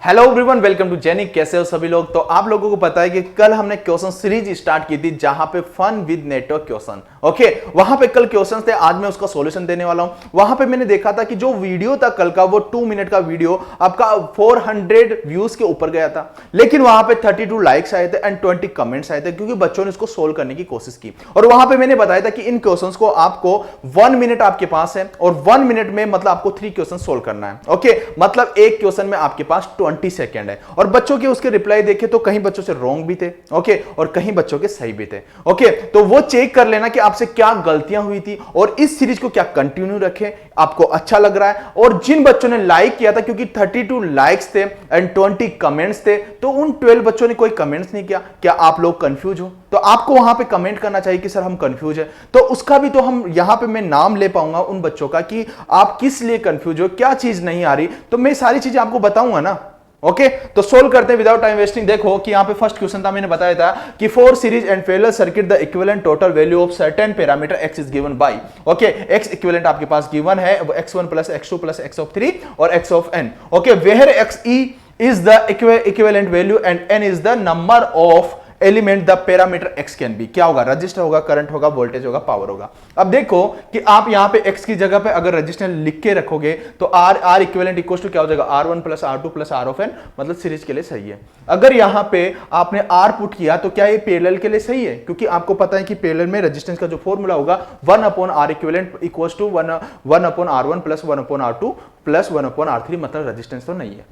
Hello everyone, welcome to जेनिक। कैसे हो सभी लोग। तो आप लोगों को पता है कि कल हमने क्वेश्चन सीरीज स्टार्ट की थी जहां पे fun with network question, okay, वहां पे कल क्वेश्चन थे। आज मैं उसका सॉल्यूशन देने वाला हूं। वहां पे मैंने देखा था कि जो वीडियो था कल का, वो 2 मिनट का वीडियो आपका 400 व्यूज के ऊपर गया था, लेकिन वहां पे 32 लाइक्स आए थे एंड 20 कमेंट्स आए थे, क्योंकि बच्चों ने इसको सोल्व करने की कोशिश की। और वहां पे मैंने बताया था कि इन क्वेश्चंस को आपको 1 मिनट आपके पास है और 1 मिनट में मतलब आपको 3 क्वेश्चन सोल्व करना है, ओके। मतलब एक क्वेश्चन में आपके पास 20 सेकेंड है। और बच्चों के उसके रिप्लाई देखे तो कहीं बच्चों से रॉन्ग भी थे, ओके, और कहीं बच्चों के सही भी थे, ओके। तो वो चेक कर लेना कि आपसे क्या गलतियां हुई थी और इस सीरीज को क्या कंटिन्यू रखें, आपको अच्छा लग रहा है। और जिन बच्चों ने लाइक किया था, क्योंकि 32 लाइक्स थे एंड 20 कमेंट्स थे, तो उन 12 बच्चों ने कोई कमेंट्स नहीं किया। क्या आप लोग कंफ्यूज हो? तो आपको वहां पे कमेंट करना चाहिए कि सर हम कंफ्यूज है। तो उसका भी तो हम यहां पे मैं नाम ले पाऊंगा उन बच्चों का कि आप किस लिए कंफ्यूज हो, क्या चीज नहीं आ रही, तो मैं सारी चीजें आपको बताऊंगा ना, ओके। तो सोल्व करते हैं विदाउट टाइम वेस्टिंग। देखो कि यहां पे फर्स्ट क्वेश्चन था, मैंने बताया था कि for series and parallel circuit the equivalent total value of certain parameter x is given by, okay. x equivalent आपके पास गिवन है x1 plus x2 plus x of 3 और x of n, okay. Where xe is the equivalent value and n is the number of element the parameter x can be. क्या होगा? Register होगा, current होगा, voltage होगा, power होगा। अब देखो कि आप यहां पे x की जगह पे अगर रजिस्टर लिख के रखोगे तो r इक्विवेलेंट इक्वल टू क्या हो जाएगा? r1 plus r2 plus r of n, मतलब सीरीज के लिए सही है। अगर यहां पे आपने r पुट किया तो क्या ये पैरेलल के लिए सही है? क्योंकि आपको पता है कि पैरेलल में रेजिस्टेंस का जो फॉर्मूला होगा 1 upon r equivalent equal to 1 upon r1 plus 1 upon r2 plus 1 upon r3, मतलब रेजिस्टेंस तो नहीं है,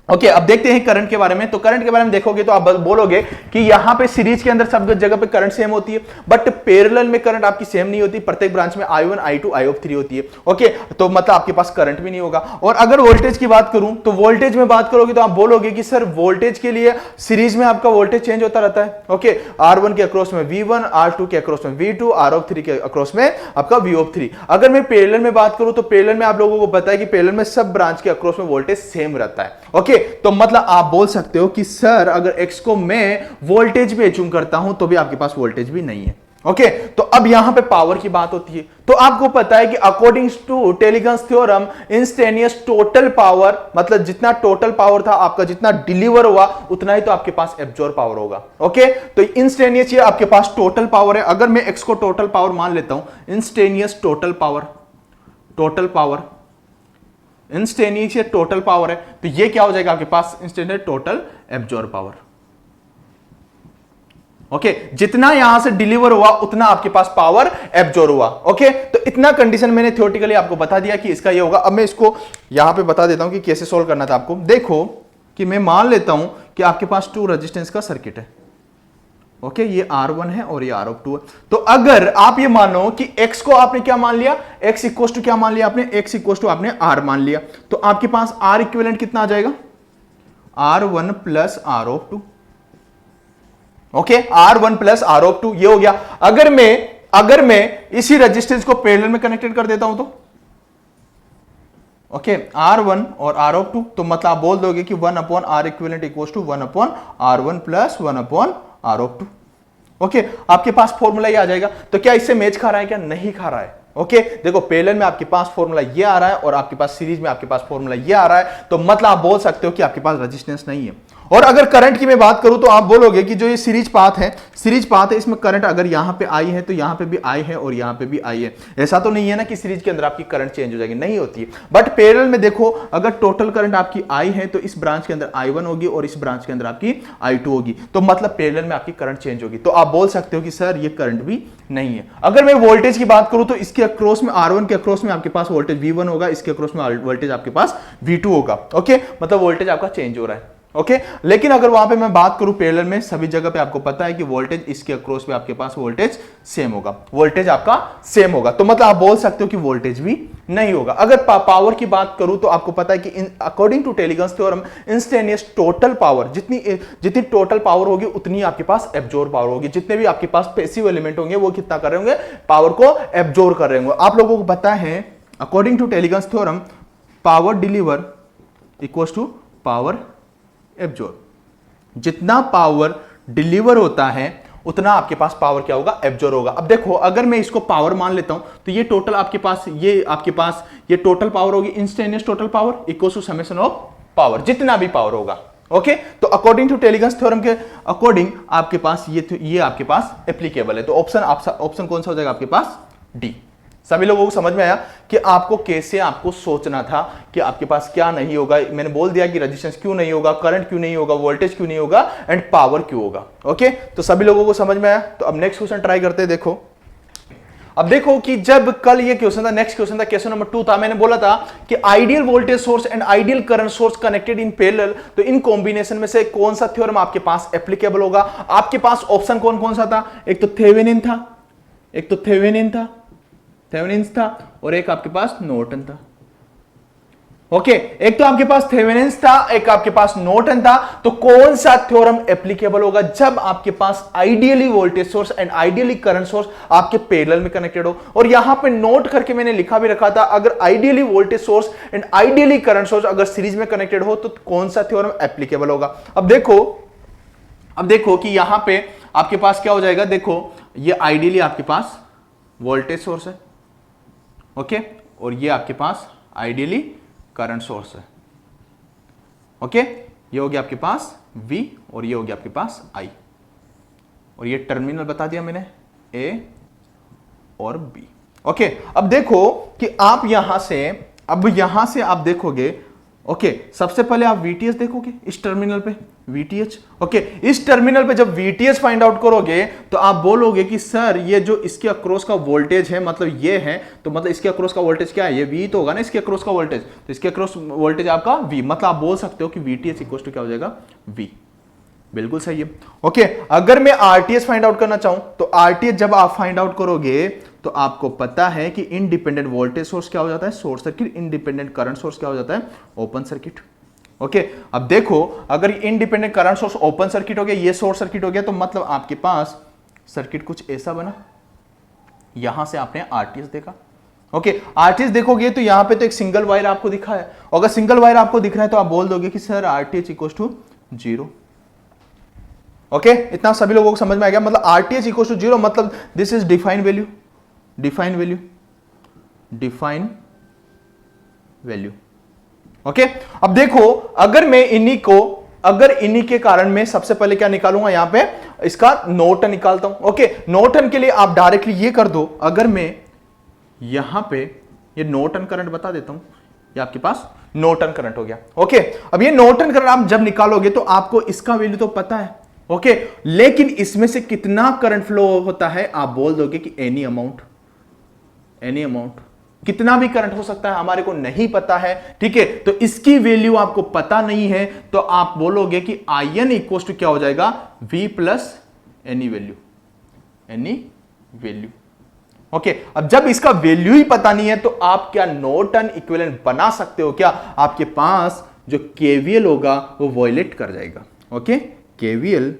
ओके। अब देखते हैं करंट के बारे में। तो करंट के बारे में देखोगे तो आप बोलोगे कि यहां पे सीरीज के अंदर सब जगह पे करंट सेम होती है, बट पैरेलल में करंट आपकी सेम नहीं होती। प्रत्येक ब्रांच में i1 i2 i ऑफ 3 होती है, ओके। तो मतलब आपके पास करंट भी नहीं होगा। और अगर वोल्टेज की बात करूं तो वोल्टेज में बात करोगे तो आप बोलोगे कि सर वोल्टेज के लिए सीरीज में आपका वोल्टेज चेंज होता रहता है, ओके। r1 के अक्रॉस में v1, r2 के अक्रॉस में v2, r ऑफ 3 के अक्रॉस में आपका v ऑफ 3। अगर मैं पैरेलल में बात करूं तो पैरेलल में आप लोगों को पता है कि पैरेलल में सब ब्रांच के अक्रॉस में वोल्टेज सेम रहता है, ओके। तो मतलब आप बोल सकते हो कि सर अगर x को मैं वोल्टेज भी एज्यूम करता हूं तो भी आपके पास वोल्टेज भी नहीं है, ओके। तो अब यहां पे पावर की बात होती है। तो आपको पता है कि according to Tellegen's theorem instantaneous total power, मतलब जितना टोटल पावर था आपका, जितना डिलीवर हुआ उतना ही तो आपके पास एब्जॉर्ब पावर होगा, ओके। तो इंस्टेंटेनियस ये आपके पास टोटल पावर है। अगर मैं x को टोटल पावर मान लेता हूं, instantaneous total power, total power instantaneous total power है, तो ये क्या हो जाएगा आपके पास? Instantaneous total absorb power, okay. जितना यहां से डिलीवर हुआ उतना आपके पास पावर एब्जॉर्ब हुआ, ओके। तो इतना कंडीशन मैंने थ्योरेटिकली आपको बता दिया कि इसका ये होगा। अब मैं इसको यहां पे बता देता हूं कि कैसे सोल्व करना था आपको। देखो कि मैं मान लेता हूं कि आपके पास 2 रेजिस्टेंस का सर्किट है, ओके। ये R1 है और ये R ऑफ 2 है। तो अगर आप ये मानो कि x को आपने क्या मान लिया? x इक्वल टू क्या मान लिया आपने? x इक्वल टू आपने R मान लिया। तो आपके पास R इक्विवेलेंट कितना आ जाएगा? R1 plus R of 2, okay. R1 plus R of 2 ये हो गया। अगर मैं इसी रेजिस्टेंस को पैरेलल में कनेक्टेड कर देता हूं तो, ओके, R1 और R ऑफ 2, तो मतलब आप बोल दोगे कि 1 upon R equivalent equal to 1 upon R1 plus 1 upon R of 2, okay. आपके पास फॉर्मूला ये आ जाएगा। तो क्या इससे मैच खा रहा है? क्या नहीं खा रहा है, ओके। देखो पैरेलल में आपके पास फॉर्मूला ये आ रहा है और आपके पास सीरीज में आपके पास फॉर्मूला ये आ रहा है, तो मतलब आप बोल सकते हो कि आपके पास रेजिस्टेंस नहीं है। और अगर करंट की मैं बात करूं तो आप बोलोगे कि जो ये सीरीज पाथ है, इसमें करंट अगर यहां पे आई है तो यहां पे भी आई है और यहां पे भी आई है। ऐसा तो नहीं है ना कि सीरीज के अंदर आपकी करंट चेंज हो जाएगी, नहीं होती है। बट पैरेलल में देखो, अगर टोटल करंट आपकी आई है तो इस ब्रांच के अंदर i1 होगी और इस ब्रांच के अंदर आपकी i2 होगी, तो मतलब पैरेलल में आपकी करंट चेंज होगी। तो आप बोल सकते हो कि सर ये करंट भी नहीं है। अगर मैं वोल्टेज की बात करूं तो इसके अक्रॉस में, R1 के अक्रॉस में आपके पास वोल्टेज V1 होगा, इसके अक्रॉस में वोल्टेज आपके पास V2 होगा, ओके। मतलब वोल्टेज आपका चेंज हो रहा है, ओके। लेकिन अगर वहां पे मैं बात करूं पैरेलल में, सभी जगह पे आपको पता है कि वोल्टेज इसके अक्रॉस में आपके पास वोल्टेज सेम होगा, वोल्टेज आपका सेम होगा। तो मतलब आप बोल सकते हो कि वोल्टेज भी नहीं होगा। अगर पावर की बात करूं तो आपको पता है कि according to Tellegen's theorem instantaneous total power, जितनी टोटल पावर होगी उतनी आपके पास एब्जॉर्ब पावर होगी। जितने भी आपके पास पैसिव एलिमेंट होंगे वो कितना कर रहे होंगे? पावर को एब्जॉर्ब कर रहे होंगे। आप लोगों को पता है according to Tellegen's theorem power deliver equals to power absorb. जितना पावर डिलीवर होता है उतना आपके पास पावर क्या होगा? एब्जॉर्ब होगा। अब देखो अगर मैं इसको पावर मान लेता हूं तो ये टोटल आपके पास ये टोटल पावर होगी instantaneous total power equal to summation of power, जितना भी पावर होगा। ओके, तो अकॉर्डिंग टू टेलीगन्स थ्योरम के अकॉर्डिंग आपके पास ये आपके पास एप्लीकेबल है। तो ऑप्शन कौन सा हो जाएगा आपके पास? डी। सभी लोगों को समझ में आया कि आपको कैसे आपको सोचना था कि आपके पास क्या नहीं होगा। मैंने बोल दिया कि रेजिस्टेंस क्यों नहीं होगा, करंट क्यों नहीं होगा, वोल्टेज क्यों नहीं होगा एंड पावर क्यों होगा। ओके, तो सभी लोगों को समझ में आया। तो अब नेक्स्ट क्वेश्चन ट्राई करते हैं। देखो, अब देखो कि जब कल ये क्वेश्चन था, नेक्स्ट क्वेश्चन था, क्वेश्चन नंबर 2 था, मैंने बोला था कि ideal voltage source and ideal current source connected in parallel, तो इन कॉम्बिनेशन में से कौन सा थ्योरम आपके पास एप्लीकेबल होगा। आपके पास ऑप्शन कौन कौन सा था? एक तो थेवेनिन था, थेवेनिन्स था, और एक आपके पास नॉर्टन था। ओके, एक तो आपके पास थेवेनिन्स था, एक आपके पास नॉर्टन था। तो कौन सा थ्योरम एप्लीकेबल होगा जब आपके पास ideally voltage source and ideally current source आपके पैरेलल में कनेक्टेड हो। और यहां पे नोट करके मैंने लिखा भी रखा था, अगर ideally voltage source and ideally current source अगर सीरीज में कनेक्टेड हो तो कौन सा थ्योरम एप्लीकेबल होगा। अब देखो कि यहां पे आपके पास क्या हो जाएगा। देखो, ये आइडियली आपके पास वोल्टेज सोर्स है, ओके, और ये आपके पास आइडियली करंट सोर्स है। ओके, ये हो गया आपके पास V और ये हो गया आपके पास I, और ये टर्मिनल बता दिया मैंने A और B। ओके, अब देखो कि आप यहां से आप देखोगे। ओके, सबसे पहले आप VTH देखोगे इस टर्मिनल पे, VTH। ओके, इस टर्मिनल पे जब VTH फाइंड आउट करोगे तो आप बोलोगे कि सर ये जो इसके अक्रॉस का वोल्टेज है, मतलब ये है, तो मतलब इसके अक्रॉस का वोल्टेज क्या है? ये V तो होगा ना इसके अक्रॉस का वोल्टेज, तो इसके अक्रॉस वोल्टेज आपका V, मतलब आप बोल सकते हो कि VTH इक्वल टू क्या हो जाएगा? V। बिल्कुल सही है। ओके, अगर मैं RTH फाइंड आउट करना चाहूं तो RTH जब आप फाइंड आउट करोगे तो आपको पता है कि इंडिपेंडेंट वोल्टेज सोर्स क्या हो जाता है? Short circuit. Independent current source क्या हो जाता है? Open circuit. ओके, अब देखो, अगर independent current source open circuit हो गया, ये शॉर्ट सर्किट हो गया, तो मतलब आपके पास सर्किट कुछ ऐसा बना। यहां से आपने RTH देखा। ओके, RTH देखोगे तो यहां पे तो एक सिंगल वायर आपको दिखा है। अगर सिंगल वायर आपको दिख रहा है तो आप बोल दोगे कि sir RTH equal to 0। Okay, इतना सभी लोगों को समझ में आ गया। मतलब RTH इक्वल टू 0 मतलब this is define value. Okay, अब देखो, अगर इन्हीं के कारण मैं सबसे पहले क्या निकालूंगा? यहां पे इसका नॉर्टन निकालता हूं। ओके, नॉर्टन के लिए आप डायरेक्टली ये कर दो, अगर मैं यहां पे ये नॉर्टन करंट बता देता हूं, ये आपके पास नॉर्टन करंट हो गया। ओके, अब ये नॉर्टन करंट आप जब निकालोगे तो आपको इसका वैल्यू तो पता है। ओके, लेकिन इसमें से कितना करंट फ्लो होता है आप बोल दोगे कि एनी अमाउंट। कितना भी करंट हो सकता है, हमारे को नहीं पता है। ठीक है, तो इसकी वैल्यू आपको पता नहीं है, तो आप बोलोगे कि IN इक्वल टू क्या हो जाएगा? V plus any value. Okay, अब जब इसका वैल्यू ही पता नहीं है तो आप क्या नॉर्टन इक्विवेलेंट बना सकते हो क्या? आपके पास जो KVL होगा वो वायलेट कर जाएगा। ओके, KVL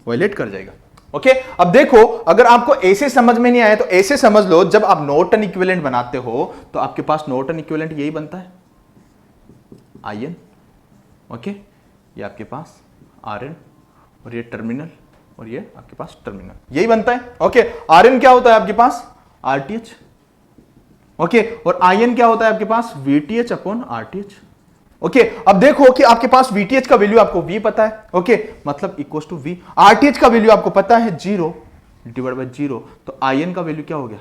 वायलेट कर जाएगा। ओके, अब देखो, अगर आपको ऐसे समझ में नहीं आया तो ऐसे समझ लो, जब आप नॉर्टन इक्विवेलेंट बनाते हो तो आपके पास नॉर्टन इक्विवेलेंट यही बनता है, IN। ओके, ये आपके पास RN और ये टर्मिनल और ये आपके पास टर्मिनल, यही बनता है। ओके, RN क्या होता है आपके पास? RTH। ओके, और IN क्या होता है आपके पास? VTH upon RTH। ओके, अब देखो कि आपके पास VTH का वैल्यू आपको V पता है। ओके, मतलब इक्वल टू V। RTH का वैल्यू आपको पता है 0 डिवाइड बाय 0, तो IN का वैल्यू क्या हो गया?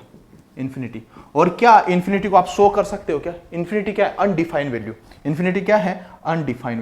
इंफिनिटी। और क्या इंफिनिटी को आप शो कर सकते हो क्या? इंफिनिटी क्या है? Undefined value. इंफिनिटी क्या है? Undefined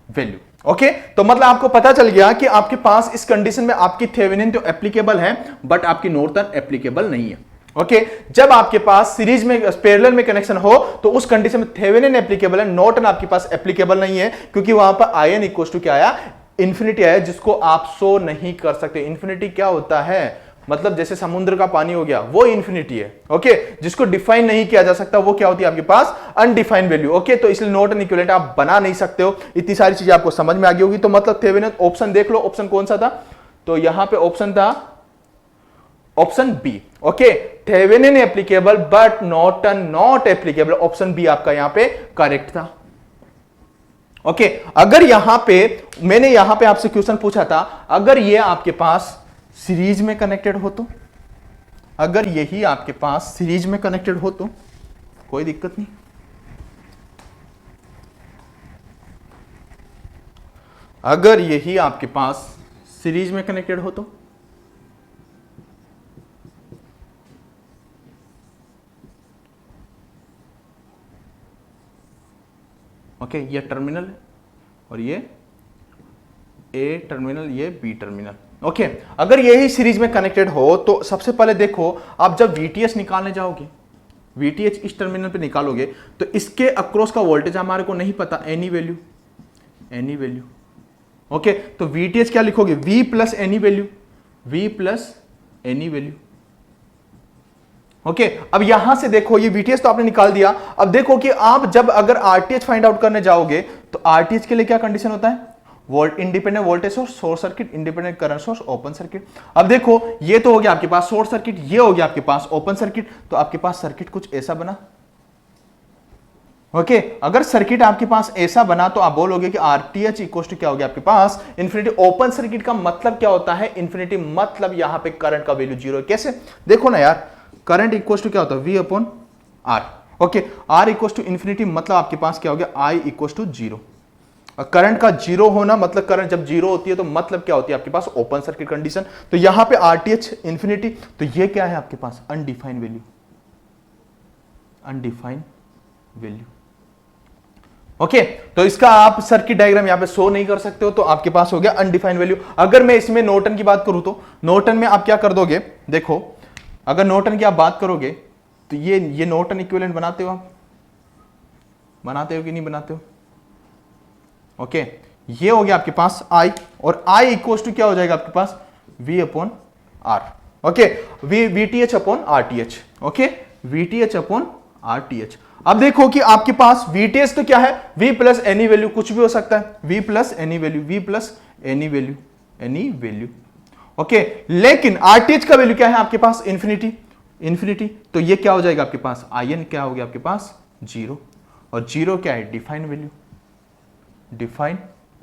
value. ओके, तो मतलब आपको पता चल गया कि आपके पास इस कंडीशन में आपकी थेवेनिन तो एप्लीकेबल है बट आपकी नॉर्टन एप्लीकेबल नहीं है। ओके, जब आपके पास सीरीज में पैरेलल में कनेक्शन हो तो उस कंडीशन में थेवेनिन एप्लीकेबल है, नॉर्टन आपके पास एप्लीकेबल नहीं है, क्योंकि वहां पर IN इक्वल टू क्या आया? इंफिनिटी आया, जिसको आप शो नहीं कर सकते। इंफिनिटी क्या होता है? मतलब जैसे समुद्र का पानी हो गया, वो इंफिनिटी है। ओके, जिसको डिफाइन नहीं किया जा सकता, वो क्या होती है आपके पास? Undefined value. ओके, तो इसलिए नॉर्टन इक्विवेलेंट आप बना नहीं सकते हो। इतनी सारी चीजें आपको समझ में आ गई होगी। तो मतलब थेवेनिन ऑप्शन देख लो, ऑप्शन कौन सा था? तो यहां पे ऑप्शन था option B. Okay, Thevenin applicable but Norton not applicable. Option B आपका यहां पे करेक्ट था। ओके, अगर यहां पे मैंने यहां पे आपसे क्वेश्चन पूछा था, अगर ये आपके पास सीरीज में कनेक्टेड हो तो अगर यही आपके पास सीरीज में कनेक्टेड हो तो कोई दिक्कत नहीं। अगर यही आपके पास सीरीज में कनेक्टेड हो तो ओके, ये टर्मिनल है और ये ए टर्मिनल, ये बी टर्मिनल। ओके, अगर यही सीरीज में कनेक्टेड हो तो सबसे पहले देखो, आप जब VTH निकालने जाओगे, VTH इस टर्मिनल पे निकालोगे तो इसके अक्रॉस का वोल्टेज हमारे को नहीं पता, एनी वैल्यू। ओके, तो VTH क्या लिखोगे, V plus any value. Okay, अब यहां से देखो, ये VTH तो आपने निकाल दिया। अब देखो कि आप जब अगर RTH फाइंड आउट करने जाओगे तो RTH के लिए क्या कंडीशन होता है, independent voltage source, short circuit, independent current source, open circuit. अब देखो, ये तो हो गया आपके पास शॉर्ट सर्किट, ये हो गया आपके पास ओपन सर्किट, तो आपके पास सर्किट कुछ ऐसा बना। ओके, अगर सर्किट आपके पास ऐसा बना तो आप बोलोगे कि RTH इक्वल टू क्या हो गया आपके पास इंफिनिटी। ओपन सर्किट का मतलब क्या होता है, इंफिनिटी, मतलब यहां पे करंट का वैल्यू जीरो है। कैसे, देखो ना यार, करंट इक्वल टू क्या होता है, V upon R। Okay, R equal to infinity, मतलब आपके पास क्या हो गया, I equal to zero. Current का जीरो होना मतलब, करंट जब जीरो होती है तो मतलब क्या होती है आपके पास, ओपन सर्किट कंडीशन। तो यहां पे RTH इंफिनिटी, तो ये क्या है आपके पास, अनडिफाइंड वैल्यू। ओके, तो इसका आप सर्किट डायग्राम यहां पे शो नहीं कर सकते हो, तो आपके पास हो गया अनडिफाइंड वैल्यू। अगर मैं इसमें नॉर्टन की बात करूं तो नॉर्टन में आप क्या कर दोगे, देखो, अगर नॉर्टन की आप बात करोगे तो ये नॉर्टन इक्विवेलेंट बनाते हो, आप बनाते हो कि नहीं बनाते हो। ओके, ये हो गया आपके पास I, और I इक्वल टू क्या हो जाएगा आपके पास, V upon R। Okay, VTH upon RTH। Okay, VTH upon RTH। अब देखो कि आपके पास VTH तो क्या है, V प्लस एनी वैल्यू, कुछ भी हो सकता है, V plus any value. Okay, लेकिन RTH का वैल्यू क्या है आपके पास, इंफिनिटी। तो ये क्या हो जाएगा आपके पास, IN क्या हो गया आपके पास, जीरो। और जीरो क्या है, डिफाइन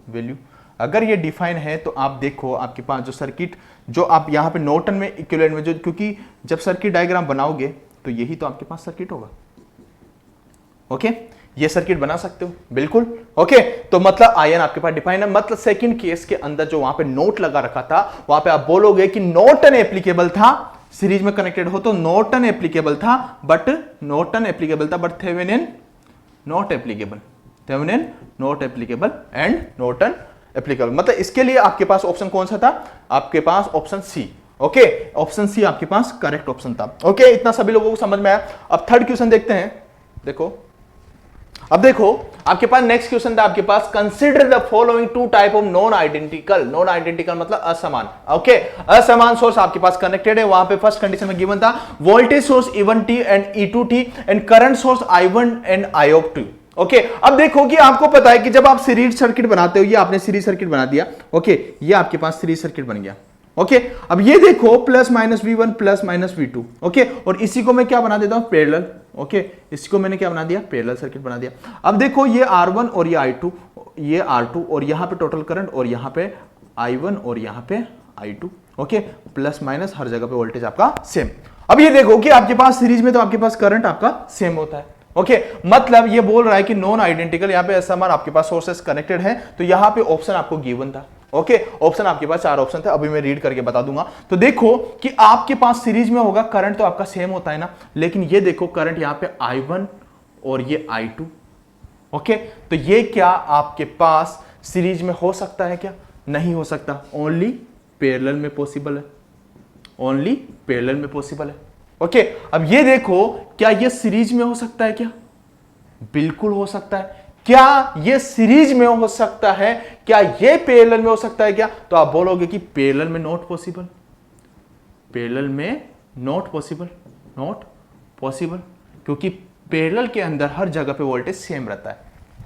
वैल्यू। अगर ये डिफाइन है तो आप देखो आपके पास जो सर्किट, जो आप यहां पे नॉर्टन में इक्विवेलेंट में जो, क्योंकि जब सर्किट डायग्राम बनाओगे तो यही तो आपके पास सर्किट होगा। ओके, ये सर्किट बना सकते हो बिल्कुल। ओके, तो मतलब आयन आपके पास डिफाइन है, मतलब सेकंड केस के अंदर जो वहां पे नोट लगा रखा था, वहां पे आप बोलोगे कि नॉर्टन एप्लीकेबल था, सीरीज में कनेक्टेड हो तो नॉर्टन एप्लीकेबल था, but Thevenin not applicable and Norton applicable. मतलब इसके लिए आपके पास ऑप्शन कौन सा था, आपके पास option C. Okay, option C आपके पास करेक्ट ऑप्शन था। ओके, इतना सभी लोगों को समझ में आया। अब थर्ड क्वेश्चन देखते हैं। देखो, अब देखो आपके पास नेक्स्ट क्वेश्चन था आपके पास, consider the following two type of non identical मतलब असमान। ओके, असमान सोर्स आपके पास कनेक्टेड है। वहां पे फर्स्ट कंडीशन में गिवन था voltage source E1T and E2T and current source I1 and I of 2। Okay, अब देखो कि आपको पता है कि जब आप सीरीज सर्किट बनाते हो, ये आपने सीरीज सर्किट बना दिया। ओके, ये आपके पास सीरीज सर्किट बन गया। ओके, अब ये देखो plus minus V1 plus minus V2। Okay, और इसी को मैं क्या बना देता हूं, पैरेलल। ओके, इसको मैंने क्या बना दिया, पैरेलल सर्किट बना दिया। अब देखो ये R1 और ये I2, ये R2, और यहां पे टोटल करंट, और यहां पे I1 और यहां पे I2। ओके, प्लस माइनस हर जगह पे वोल्टेज आपका सेम। अब ये देखो कि आपके पास सीरीज में तो आपके पास करंट आपका सेम होता है। ओके, मतलब ये बोल रहा है कि नॉन आइडेंटिकल, यहां पे असमान आपके पास सोर्सेस कनेक्टेड है, तो यहां पे ऑप्शन आपको गिवन था। ओके, ऑप्शन आपके पास 4 ऑप्शन थे, अभी मैं रीड करके बता दूंगा। तो देखो कि आपके पास सीरीज में होगा, करंट तो आपका सेम होता है ना, लेकिन ये देखो करंट यहां पे I1 और ये I2। ओके, तो ये क्या आपके पास सीरीज में हो सकता है क्या, नहीं हो सकता, ओनली पैरेलल में पॉसिबल है। ओके, अब ये देखो क्या ये सीरीज में हो सकता है क्या, बिल्कुल हो सकता है। क्या ये सीरीज में हो सकता है, क्या ये पैरेलल में हो सकता है क्या, तो आप बोलोगे कि पैरेलल में नॉट पॉसिबल, क्योंकि पैरेलल के अंदर हर जगह पे वोल्टेज सेम रहता है।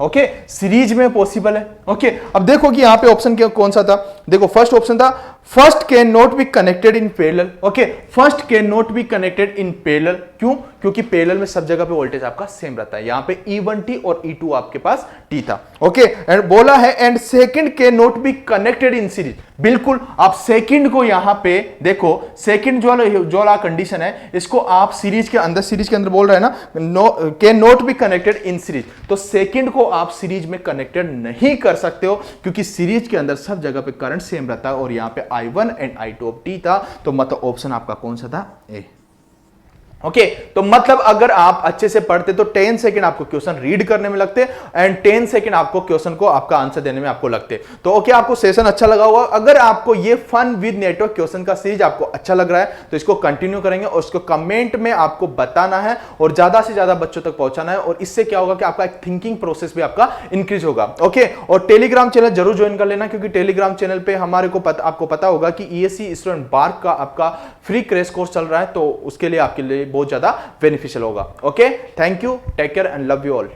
ओके, सीरीज में पॉसिबल है। ओके, अब देखो कि यहां पे ऑप्शन क्या कौन सा था, देखो फर्स्ट ऑप्शन था first can not be connected in parallel. Okay, first can not be connected in parallel, क्यों? क्योंकि पैरेलल में सब जगह पे वोल्टेज आपका सेम रहता है। यहां पे E1t और E2 आपके पास t था। ओके, एंड बोला है and second can not be connected in series. बिल्कुल, आप सेकंड को यहां पे देखो, सेकंड जो वाला कंडीशन है इसको आप सीरीज के अंदर बोल रहे हैं ना, can not be connected in series. तो सेकंड को आप सीरीज में कनेक्टेड नहीं कर सकते हो, क्योंकि सीरीज के अंदर सब जगह पे करंट सेम रहता है और यहां पे I1 and I2 of t था। तो मतलब ऑप्शन आपका कौन सा था? ए। ओके, तो मतलब अगर आप अच्छे से पढ़ते तो 10 सेकंड आपको क्वेश्चन रीड करने में लगते एंड 10 सेकंड आपको क्वेश्चन को आपका आंसर देने में आपको लगते। तो ओके, आपको सेशन अच्छा लगा होगा। अगर आपको ये फन विद नेटवर्क क्वेश्चन का सीरीज आपको अच्छा लग रहा है तो इसको कंटिन्यू करेंगे और इसको कमेंट में आपको बताना है और ज्यादा से ज्यादा बच्चों तक पहुंचाना है। और इससे क्या होगा कि आपका एक थिंकिंग प्रोसेस भी आपका इंक्रीज होगा। ओके, और टेलीग्राम चैनल जरूर ज्वाइन कर लेना, क्योंकि टेलीग्राम चैनल पे हमारे को आपको पता होगा कि ESC स्टूडेंट बार्क का आपका फ्री क्रैश कोर्स चल रहा है, तो उसके लिए आपके लिए बहुत ज्यादा बेनिफिशियल होगा। Okay, thank you, take care and love you all.